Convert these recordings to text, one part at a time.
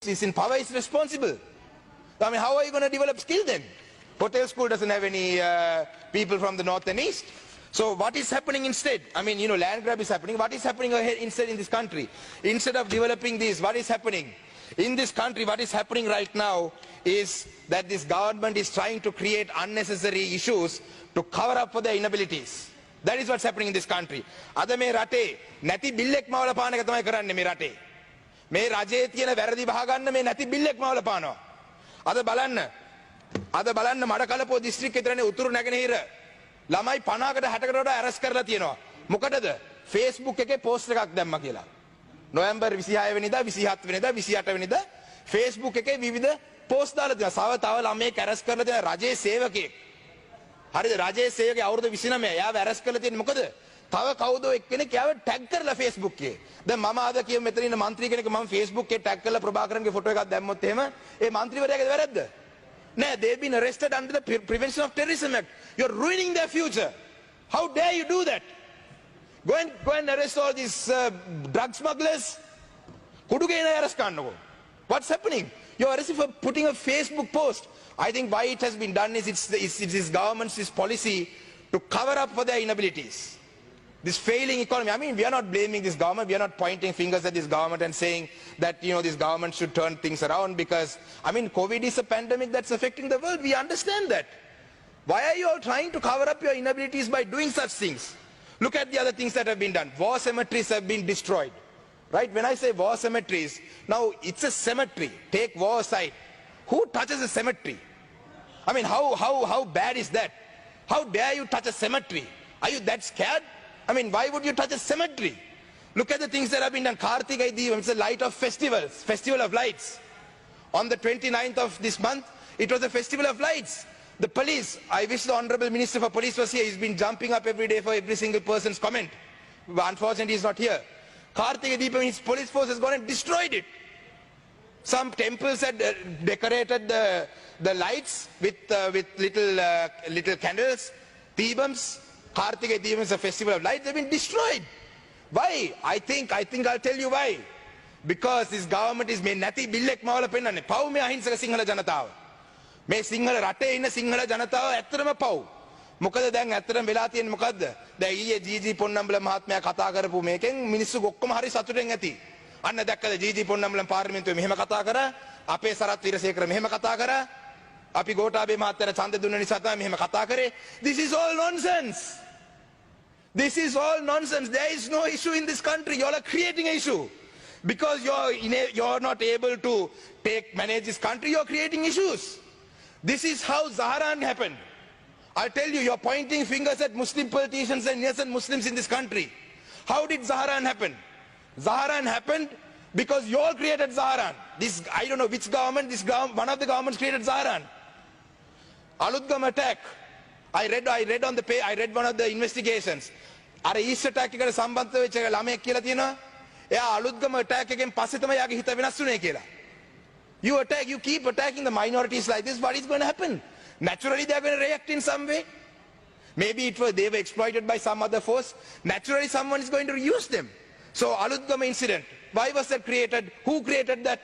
is in power is responsible. I mean, how are you going to develop skill then? Hotel school doesn't have any people from the north and east. So what is happening instead? I mean, land grab is happening. What is happening instead in this country? Instead of developing this, what is happening? In this country, what is happening right now is that this government is trying to create unnecessary issues to cover up for their inabilities. That is what's happening in this country. Ada me rate, nati billek mawala paana ka thamai karanne me rate. Me rajaye thiyena වැරදි බහ ගන්න me nati billek mawala පානවා. අද බලන්න මඩකලපුව දිස්ත්‍රික්කේ විතරනේ උතුරු නැගෙනහිර ළමයි 50කට 60කට වඩා ඇරස් කරලා තියෙනවා. මොකටද? Facebook එකේ පෝස්ට් එකක් දැම්මා කියලා. නොවැම්බර් 26 වෙනිදා 27 වෙනිදා 28 වෙනිදා Facebook එකේ විවිධ පෝස්ට් දාලා තියෙනවා. තව ළමයෙක් ඇරස් කරලා තියෙන රජයේ සේවකයෙක්. හරිද? රජයේ සේවකයා අවුරුදු 29. එයාව ඇරස් කරලා තියෙන්නේ මොකද? තව කවුදෝ එක්කෙනෙක් එයාව ටැග් කරලා Facebook එකේ. දැන් මම ආද කියමු මෙතන ඉන්න മന്ത്രി කෙනෙක් මම Facebook එකේ ටැග් කරලා ප්‍රභාකරන්ගේ ෆොටෝ එකක් දැම්මොත් එහෙම ඒ മന്ത്രിවරයාගේ වැරද්ද? නෑ, they've been arrested under the Prevention of Terrorism Act. You're ruining their future. How dare you do that? Go and arrest all these drug smugglers. What's happening? You're arrested for putting a Facebook post. I think why it has been done is it's this government's policy to cover up for their inabilities. This failing economy. I mean, we are not blaming this government. We are not pointing fingers at this government and saying that, this government should turn things around because, I mean, COVID is a pandemic that's affecting the world. We understand that. Why are you all trying to cover up your inabilities by doing such things? Look at the other things that have been done. War cemeteries have been destroyed. Right? When I say war cemeteries, now it's a cemetery. Take war aside. Who touches a cemetery? I mean, how bad is that? How dare you touch a cemetery? Are you that scared? I mean, why would you touch a cemetery? Look at the things that have been done. Kartigai Deepam, it's a light of festivals, festival of lights. On the 29th of this month, it was a festival of lights. The police, I wish the Honorable Minister for Police was here. He's been jumping up every day for every single person's comment. But unfortunately, he's not here. Kartigai Deepam, his police force has gone and destroyed it. Some temples had decorated the lights with little candles, Deepams. Kartigai Deepam is a festival of lights. They've been destroyed. Why? I think I'll tell you why. Because this government is made nati billek mawala pennanne. Paw me ahinsaka sinhala janatawa. Me sinhala rate inna sinhala janatawa ඇත්තටම paw. මොකද දැන් ඇත්තටම වෙලා තියෙන්නේ මොකද්ද? දැන් ඊයේ GG පොන්නම්බල මහත්මයා කතා කරපු මේකෙන් මිනිස්සු ඔක්කොම හරි සතුටෙන් ඇති. අන්න දැක්කද ජීජී පොන්නම්බල පාර්ලිමේන්තුවේ මෙහෙම කතා කරා. අපේ සරත් වීරසේකර මෙහෙම කතා කරා. අපි ගෝඨාභය මහත්තයාට ඡන්ද දුන්න නිසා තමයි මෙහෙම කතා කරේ. This is all nonsense. This is all nonsense. There is no issue in this country. You all are creating an issue. Because you're not able to manage this country, you're creating issues. This is how Zaharan happened. I'll tell you, you're pointing fingers at Muslim politicians and innocent Muslims in this country. How did Zaharan happen? Zaharan happened because you all created Zaharan. This, I don't know which government, one of the governments created Zaharan. Alutgam attack. I read one of the investigations. Are East attack eකට සම්බන්ධ වෙච්ච ළමයෙක් කියලා තියෙනවා. එයා Aluthgama attack එකෙන් පස්සේ තමයි යාගේ හිත වෙනස් වුනේ කියලා. You keep attacking the minorities like this, what is going to happen? Naturally they are going to react in some way. Maybe they were exploited by some other force. Naturally someone is going to use them. So Alutgama incident, why was that created? Who created that?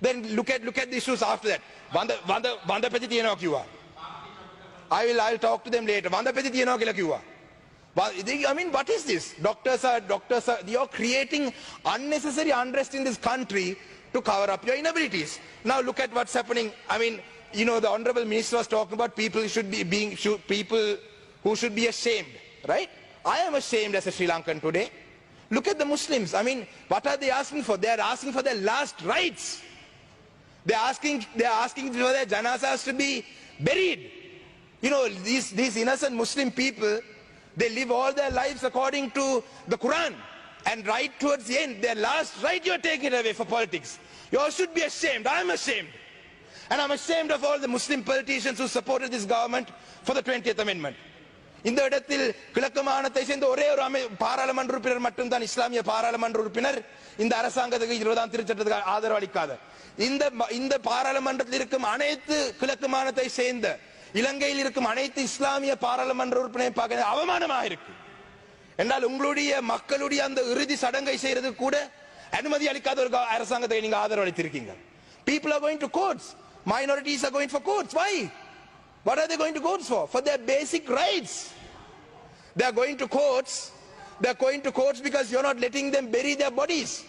Then look at the issues after that. Vandapeti තියනවා කිව්වා. I'll talk to them later. Vandapeti තියනවා කියලා කිව්වා. I mean, what is this? Doctors are, you're creating unnecessary unrest in this country to cover up your inabilities. Now look at what's happening. I mean, the Honorable Minister was talking about people who should be ashamed, right? I am ashamed as a Sri Lankan today. Look at the Muslims. I mean, what are they asking for? They are asking for their last rites. They are asking for their janazas to be buried. These innocent Muslim people, they live all their lives according to the Quran. And right towards the end, their last right, you're taking it away for politics. You all should be ashamed. I'm ashamed. And I'm ashamed of all the Muslim politicians who supported this government for the 20th Amendment. இந்த இடத்தில் கிழக்கு மாகாணத்தை சேர்ந்த ஒரே ஒரு பாராளுமன்ற உறுப்பினர் மட்டும்தான் இஸ்லாமிய பாராளுமன்ற உறுப்பினர் இந்த அரசாங்கத்துக்கு 20ஆம் திருச்சட்டத்துக்கு ஆதரவு அளிக்காத. இந்த பாராளுமன்றத்தில் இருக்கும் அனைத்து கிழக்கு மாகாணத்தை சேர்ந்த இலங்கையில் இருக்கும் அனைத்து இஸ்லாமிய பாராளுமன்ற உறுப்பினரை பார்க்க அவமானமாக இருக்கு. என்றால் உங்களுடைய மக்களுடைய அந்த இறுதி சடங்கை செய்யறது கூட People are going to courts. Minorities are going for courts. Why? What are they going to courts for? For their basic rights. They are going to courts. They are going to courts because you're not letting them bury their bodies.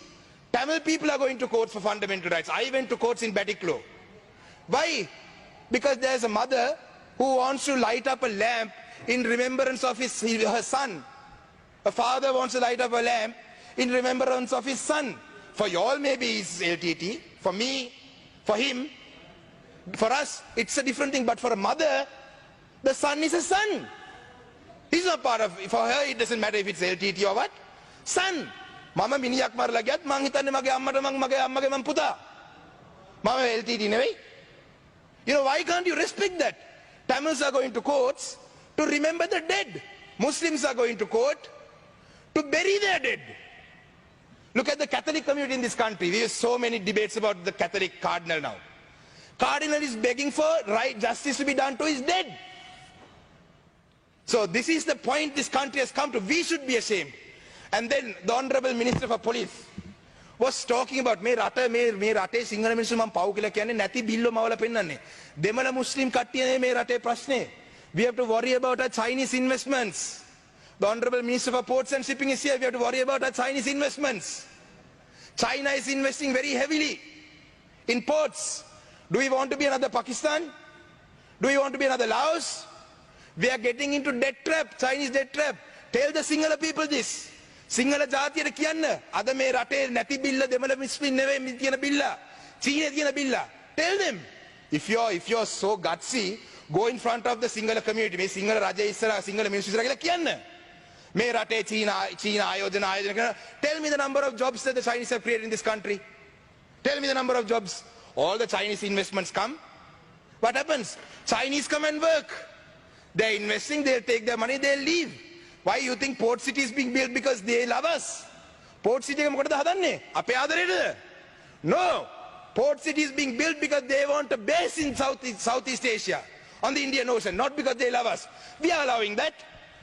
Tamil people are going to courts for fundamental rights. I went to courts in Batiklo. Why? Because there's a mother who wants to light up a lamp in remembrance of her son. A father wants to light up a lamp in remembrance of his son. For you all maybe it's LTT. For me, for him, for us, it's a different thing. But for a mother, the son is a son. He's not part of, for her it doesn't matter if it's LTT or what. Son. Mama miniyak marla gayat mang hitanne mage ammata mage ammage man puta. Mama LTT නෙවෙයි. You know, why can't you respect that? Tamils are going to courts to remember the dead. Muslims are going to court to bury their dead. Look at the Catholic community in this country. We have so many debates about the Catholic cardinal now. Cardinal is begging for right justice to be done to his dead. So this is the point this country has come to. We should be ashamed. And then the Honorable Minister for Police was talking about මේ රටේ සිංහල මිනිස්සු මම පව් කියලා කියන්නේ නැති බිල්ලෝ මවලා පෙන්නන්නේ. දෙමළ මුස්ලිම් කට්ටිය මේ රටේ ප්‍රශ්නේ. We have to worry about our Chinese investments. The Honorable Minister for Ports and Shipping is here. We have to worry about our Chinese investments. China is investing very heavily in ports. Do we want to be another Pakistan? Do we want to be another Laos? We are getting into debt trap, Chinese debt trap. Tell the Sinhala people this. Sinhala ජාතියට කියන්න අද මේ රටේ නැති බිල්ල දෙමළ මුස්ලිම් නෙවෙයි තියෙන බිල්ල. චීනේ තියෙන බිල්ල. Tell them. If you're so gutsy, go in front of the Sinhala community. මේ සිංහල රජය ඉස්සරහා සිංහල මිනිස්සු ඉස්සරහා කියලා කියන්න. මේ රටේ චීන ආයෝජන කරන. Tell me the number of jobs that the Chinese have created in this country. Tell me the number of jobs. All the Chinese investments come. What happens? Chinese come and work. They're investing, they'll take their money, they'll leave. Why you think Port City is being built because they love us? Port City එක මොකටද හදන්නේ? අපේ ආදරේද? No. Port City is being built because they want a base in Southeast Asia, on the Indian Ocean, not because they love us. We are allowing that.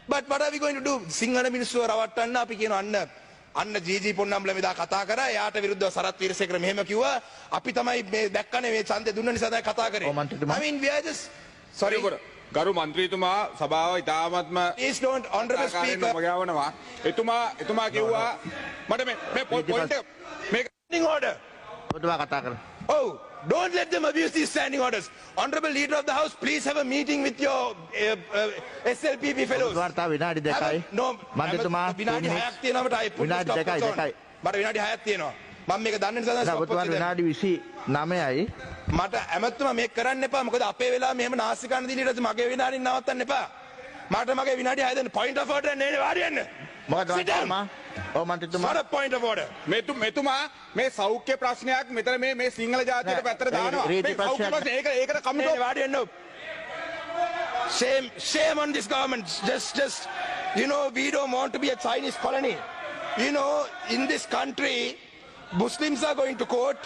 But what are we going to do? Sinhala මිනිස්සුව රවට්ටන්න අපි කියනවා අන්න GG පොන්නම්ල මෙදා කතා කරා එයාට විරුද්ධව සරත් වීරසේකර මෙහෙම කිව්වා අපි තමයි මේ දැක්කනේ මේ ඡන්දේ දුන්න නිසා තමයි කතා කරේ. I mean we are just sorry. ගරු මන්ත්‍රීතුමා සභාව ඉතාමත්ම Please don't, Honorable Speaker. මගාවනවා. එතුමා කිව්වා මට මේ පොයින්ට් එක මේක standing order. ඔබතුමා කතා කරන්න. Oh, don't let them abuse these standing orders. Honorable Leader of the House, please have a meeting with your SLPP fellows. ඔබතුමාට විනාඩි 2යි. No, මන්ත්‍රීතුමා විනාඩි 6ක් තියෙනවා මට I put විනාඩි 2යි. මට විනාඩි 6ක් තියෙනවා. මම මේක දන්න නිසා තමයි ඔබතුමාට විනාඩි 29යි. මට ඇමතුමා මේක කරන්න එපා. මොකද අපේ වෙලාව මෙහෙම නාස්ති කන්න දින ඊට පස්සේ මගේ විනාඩි නවත්තන්න එපා. මට මගේ විනාඩි 6 දෙන්න point of order නේ වාඩියන්න. මොකද මන්ත්‍රීතුමා? ඔව් මන්ත්‍රීතුමා. What a point of order. මෙතුමා මේ සෞඛ්‍ය ප්‍රශ්නයක් මෙතන මේ සිංහල ජාතියට පැත්තට දානවා. මේ සෞඛ්‍ය ප්‍රශ්න ඒකට කමිටුව වාඩියන්න. Shame on this government. Just you know, we don't want to be a Chinese colony. You know, in this country, Muslims are going to court,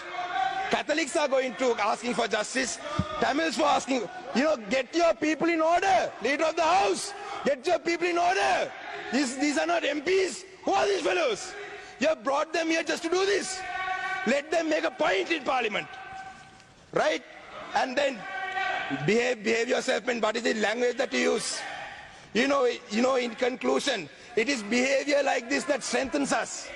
Catholics are going to asking for justice, Tamils for asking, you know, get your people in order. Leader of the House, get your people in order. These are not MPs. Who are these fellows? You have brought them here just to do this. Let them make a point in Parliament. Right? And then behave yourself, and what is the language that you use? You know, in conclusion, it is behavior like this that strengthens us.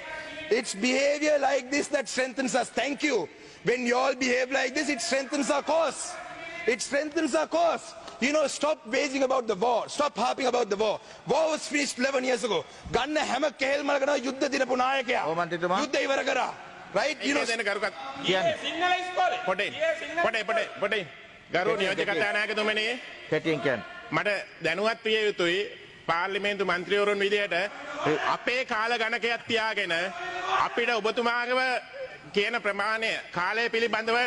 It's behavior like this that strengthens us. Thank you. When you all behave like this, it strengthens our cause. It strengthens our cause. You know, stop raging about the war. Stop harping about the war. War was finished 11 years ago. Ganna හැම කෙහෙල් මලකන යුද්ධ දිනපු නායකයා. යුද්ධ ඉවර කරා. Right? You know, Sinhala ඉස්කෝලේ පොඩේ ගරු නියෝජ්‍ය කතානායකතුමනි කැටියෙන් කියන්න. මට දැනුවත් විය යුතුයි පාර්ලිමේන්තු මන්ත්‍රීවරුන් විදිහට අපේ කාල ගණකයක් තියාගෙන අපිට ඔබතුමාගේව කියන ප්‍රමාණය කාලය පිළිබඳව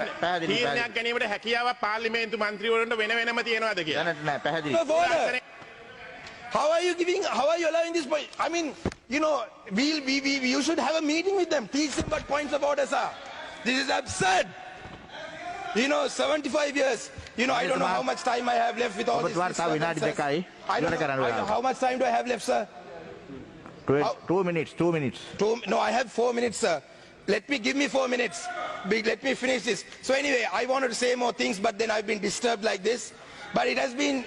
තීරණයක් ගැනීමට හැකියාවක් පාර්ලිමේන්තු මන්ත්‍රීවරුන්ට වෙනම තියනවාද කියලා. නෑ පැහැදිලි. How are you allowing this point? I mean, you know, you should have a meeting with them. Teach them what points of orders are. This is absurd. You know, 75 years. You know, I don't know how much time I have left with all this. I don't know how much time do I have left, sir? 2 minutes. No, I have 4 minutes, sir. give me 4 minutes. Let me finish this. So anyway, I wanted to say more things, but then I've been disturbed like this. But it has been,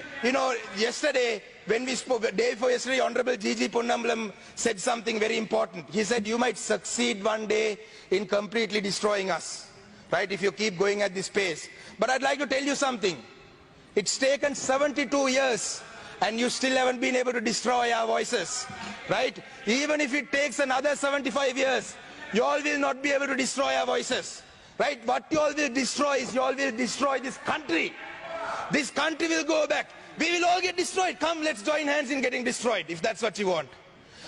yesterday, when we spoke, the day before yesterday, Honorable G.G. Ponnambalam said something very important. He said, you might succeed one day in completely destroying us, right, if you keep going at this pace. But I'd like to tell you something. It's taken 72 years, and you still haven't been able to destroy our voices, right? Even if it takes another 75 years, you all will not be able to destroy our voices, right? What you all will destroy is you all will destroy this country. This country will go back. We will all get destroyed. Come, let's join hands in getting destroyed, if that's what you want.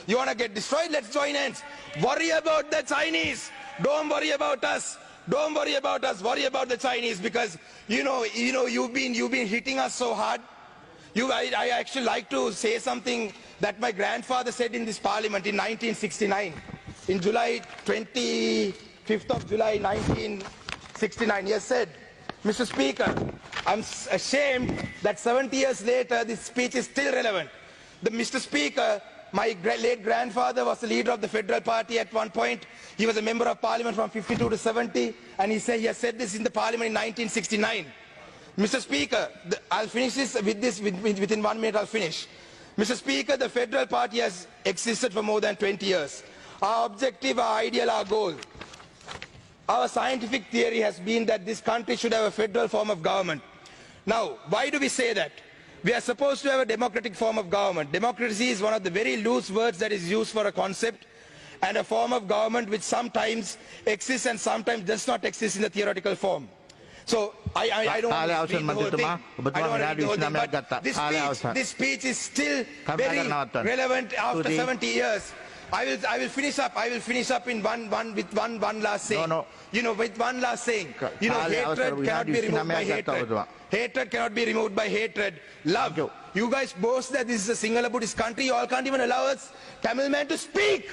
You want to get destroyed? Let's join hands. Worry about the Chinese. Don't worry about us. Don't worry about us. Worry about the Chinese, because you've been hitting us so hard. I actually like to say something that my grandfather said in this parliament in 1969. In July 25th of July 1969, he has said, Mr. Speaker, I'm ashamed that 70 years later this speech is still relevant. Mr. Speaker, my late grandfather was the leader of the Federal Party at one point. He was a member of parliament from 52 to 70, and he has said this in the parliament in 1969. Mr. Speaker, I'll finish this within 1 minute. I'll finish. Mr. Speaker, the Federal Party has existed for more than 20 years. Our objective, our ideal, our goal, our scientific theory has been that this country should have a federal form of government. Now, why do we say that? We are supposed to have a democratic form of government. Democracy is one of the very loose words that is used for a concept and a form of government which sometimes exists and sometimes does not exist in the theoretical form. So I don't want to read the whole thing. I don't want to read the whole thing, but this speech is still very relevant after 70 years. I will finish up. I will finish up in one last saying. No. With one last saying. Hatred cannot be removed by hatred. Hatred cannot be removed by hatred. Love. You guys boast that this is a Sinhala Buddhist country. You all can't even allow us Tamil man to speak.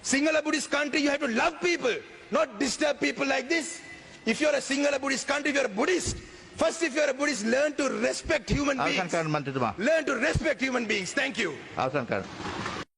Sinhala Buddhist country, you have to love people, not disturb people like this. If you're a Sinhala Buddhist country, if you're a Buddhist, first if you're a Buddhist, learn to respect human beings. Learn to respect human beings. Thank you.